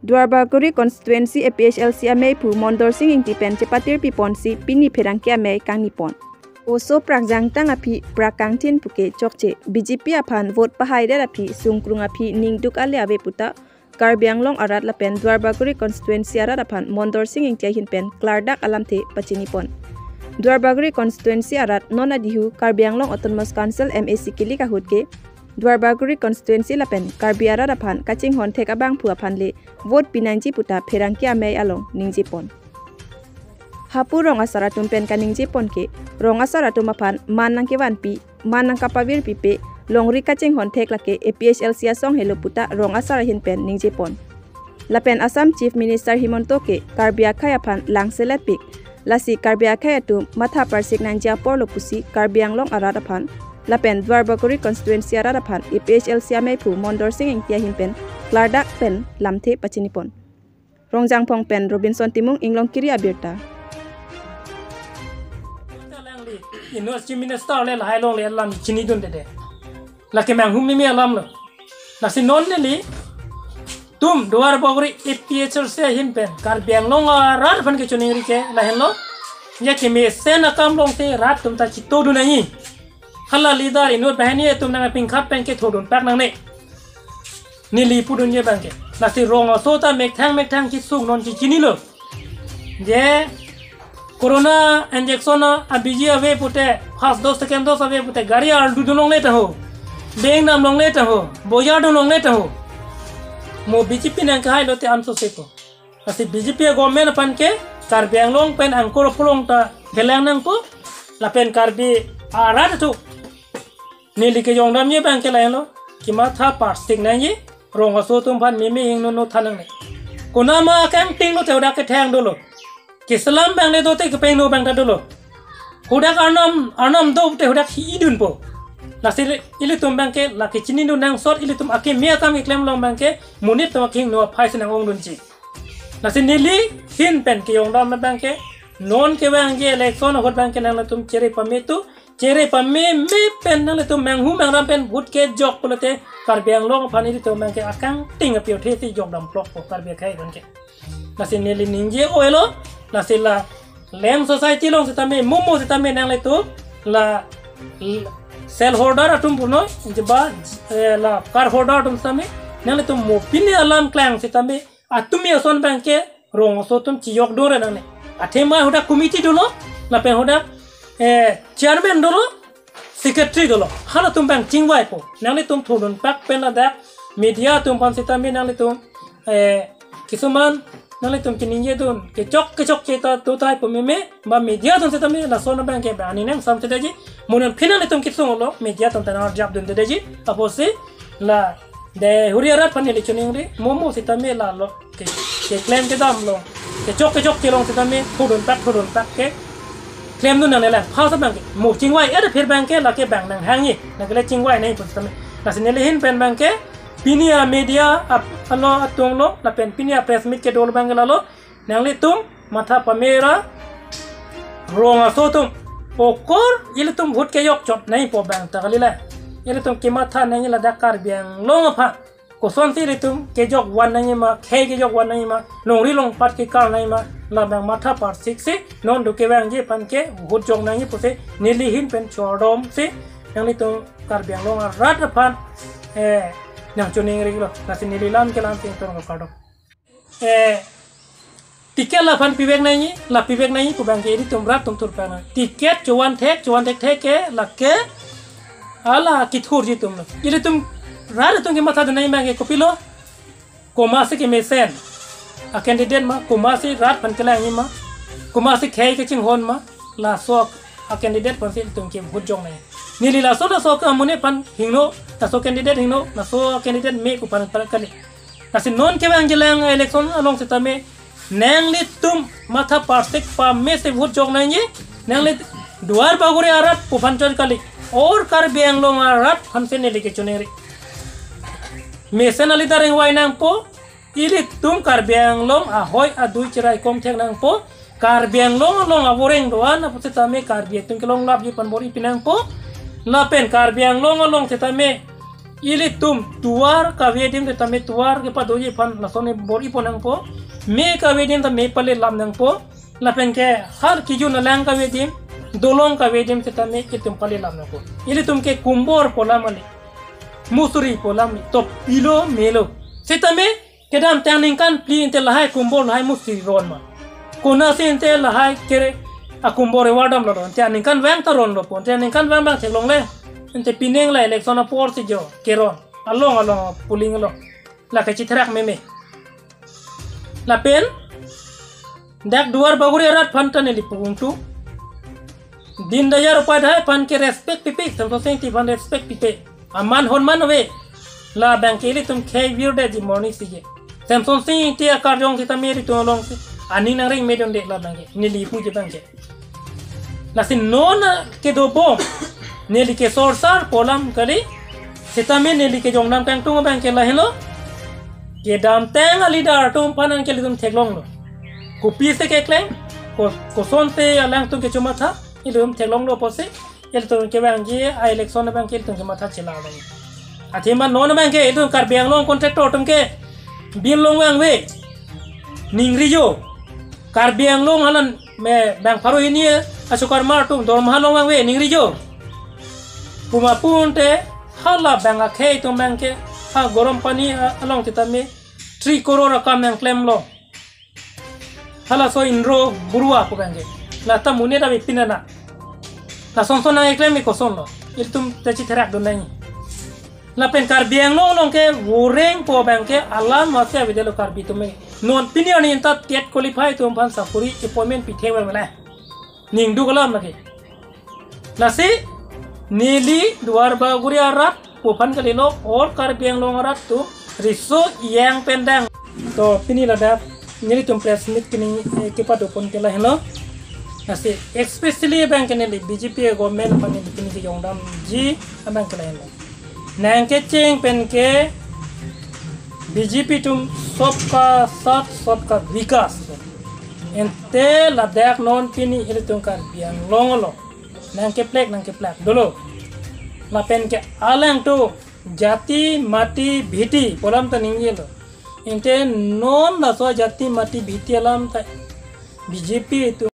Dwarbaguri constituency APHLC amei pu Mondor Singh Ingtipen Cepatir Piponsi Pini Perangke amei Kang Nipon. Oso prakjang tang api prakangtin puke chokche BJP aphan vote pahai der api sungkrung api ningduk ale abe puta Karbi Anglong arat lapen Dwarbaguri constituency arat aphan Mondor Singh Ingtia hinpen Klardak alamte Pachinipon. Dwarbaguri constituency arat nona dihu Karbi Anglong Autonomous Council MAC kili kahutke Dwarbaguri constituency lapen Karbi arat aphan kaching hon thek abang pu aphan le vote pinanji puta Pherangki amei along ningjipon. Hapu rong asara tumpen kaning jepon ke rong asara tumapan manang kewan pi manang kapawir pipe longri kaching hon thek lake APHLC asong helo puta rong asara hinpen ning jepon. Lapen Assam Chief Minister Himonto ke Karbi Akhai aphan langselat pik lasi Karbi Akhai atu matha parsik nanja por lopusi Karbi Anglong arat aphan lapen Dwarbaguri constituency arat aphan APHLC amei pu Mondor Singh Ingtia hinpen Klardak pen lamthe Pachinipon. Rongjang pong pen Robinson Timung Inglong kiri abirta. University Minister le hai long le lam chini dun de la ke mang hum mi alam lo la si non li tum Dwarbaguri APHLC hin pen Karbi Anglong rat ban ke chuning ri ke la hello ya ke me sen akam long te rat tum ta chito du nai khala leader ino bahani tum nang ping khap pen ke thodun pak nang ne ni li pudun ye bang ke la si rong so ta mek thang chi suk non chi chini lo je Corona injection abiji ave pute first dose second dose ave pute gari al du long leta ho beng nam long leta ho boya do long leta ho mo BJP nang kai lote amso sepo asi BJP government pan ke Karbi Anglong pen angkor pulong ta gelang nang po la pen Karbi arat tu nili ke jong dam ye bang ke lain lo kima tha parsik nang ye rong so tum pan mimi hing no thanang ne konama kang ting lo teuda ke thang do lo Kislam bang le dote ke pengno bang dulu. Hudak anam do te hudak idun po. Lasir ili tum bang ke la ke chini nu nang sort ili tum ake mia kam iklem long bang ke munit tum king no phai senang ong dun chi. Lasir nili hin pen ke yong dam bang ke non ke bang ke election hot bang ke nang tum chere pame me pen nang tum mang hu mang ram pen hut ke jok polate Karbi Anglong phani di tum bang ke akang ting apio the ti jok dam plok po Karbi khai bang ke. Lasir nili ninje oelo Nasila lem society long sitame mumu sitame nang le tu la cell holder atum puno jeba la car holder atum sitame nang le tu mo pini alam klang sitame atumi ason banke rong so tum chiyok dore nang le athema hoda committee dolo la pe hoda chairman dolo secretary dolo hala tum bang chingwai po nang le tum thudun pak pen la da media tum pan sitame nang le tum kisuman nale tum kininje dun ke chok ke ta to tai po me ba media tum se tami la sona bang ke bani nang sam te daji munan finale tum kitsong lo media tum tanar jab dun de daji apose la de huriarat pan le chuning ri momo se tami la lo ke claim ke dam lo ke chok ke long se tami thudun pak ke claim dun nale la pha sa bang ke mo chingwai ada phir bang ke la ke bang nang hang ni na ke chingwai nei pun tami la sinele hin pen bang ke Pinia media alo atong lo la pen pinia press meet ke dol bang lo nang le tum matha pamera ronga so tum okor ile tum hut ke yok chop nai po bang ta galila ile tum ke matha nai la Dakar biang long pha ko son ti le tum ke jok wan nai ma ke jok wan nai ma long ri long pat ke kar nai ma la bang matha par sik se non du ke bang je pan ke hut jong nai po se nili hin pen chodom se nang le tum kar biang long rat phan nang chuning ri lo nasi nililan ke lam ting tong kado tiket la fan pibek nai ku bang ke ri tum rat tum tur pana tiket chuan thek ke la ke ala kithur ji tum ile tum rar tum ke matha nai bang ke kopilo komase ke mesen a candidate ma komase rat pan ke la ngi ma komase khai ke ching hon ma la sok a candidate pan sil tum ke hujong nai nili la so da so ka mune pan hingno ta so candidate hingno na so candidate me ku pan kali kasi non ke bang jelang election along sitame nang li tum matha parsek pa me se vote jog nai nang li Dwarbaguri arat pu pan chor kali और Karbi Anglong arat hamse ne leke chuneri me senali dareng wai nang po ili tum Karbi Anglong ahoy adui chirai kom thek nang po Karbi Anglong long aboreng doan apu sitame Karbi tum kelong lab ji pan bori pinang po la pen Karbi Anglong long sitame ili tum tuar kawedim te tame tuar ke padoji pan lasone bori ponang po me kawedim ta me pale lam nang po lapen ke har kiju na lang kawedim dolong kawedim te tame ke tum pale lam nang po ili tum ke kumbor polam ali musuri polam top pilo melo setame kedam tangning kan pli inte lahai kumbor lahai musuri ron ma kona se inte lahai kere akumbore wadam lo don tangning kan wang taron lo pon tangning kan wang bang thelong le ente pineng la election por si jo keron along puling lo la ke chitrak meme la pen dak duar baguri rat phantan eli puntu din dayar upadhyay pan ke respect pipe samto sing ti pan respect pipe aman honman we la bank eli tum khei virde ji morning sige samson sing ti akar jong kita meri to long se ani nang ring medon de la bank ni li pu je bank la sin non ke do bom neli ke sorsar polam kali sitame neli ke jongnam tang tung bang ke la hello ke dam tang ali dar tum panan ke lidum theklong lo ko pise ke kleng ko sonte alang tum ke chuma tha ilum theklong lo pose el tum ke bang ji a election bang ke tum chuma tha chila bang athima non bang ke ilum kar biang long contractor tum ke bin long wang we ningri jo kar biang long halan me bang pharu ini asukar mar tum dorma long wang we ningri jo puma punte hala banga khei to mangke ha gorom pani along titame 3 crore ka mang claim lo hala so inro burua ko bange la ta mune da pinana la son na claim ko son lo itum tachi terak do nai la pen kar biang lo long ke woreng po bangke alam ma se videlo kar bi tume non pinion in ta tet qualify tum pan sapuri appointment pi thewa mala ning du golam lagi la se Nili duar baguri arat pupan kalilo or kar biang long arat tu riso yang pendang to pini ladap nyeri tum press meet kini kepa dopon kela hello nasi especially bank kene BJP government pani kini ki jongdam ji abang kela hello nang ke cheng pen ke BJP tum सबका साथ सबका विकास ente ladak non pini ilitung kar biang longolo nang ke plek dulu lapen ke alang tu jati mati bhiti polam ta ninggil ente non la so jati mati bhiti alam ta BJP itu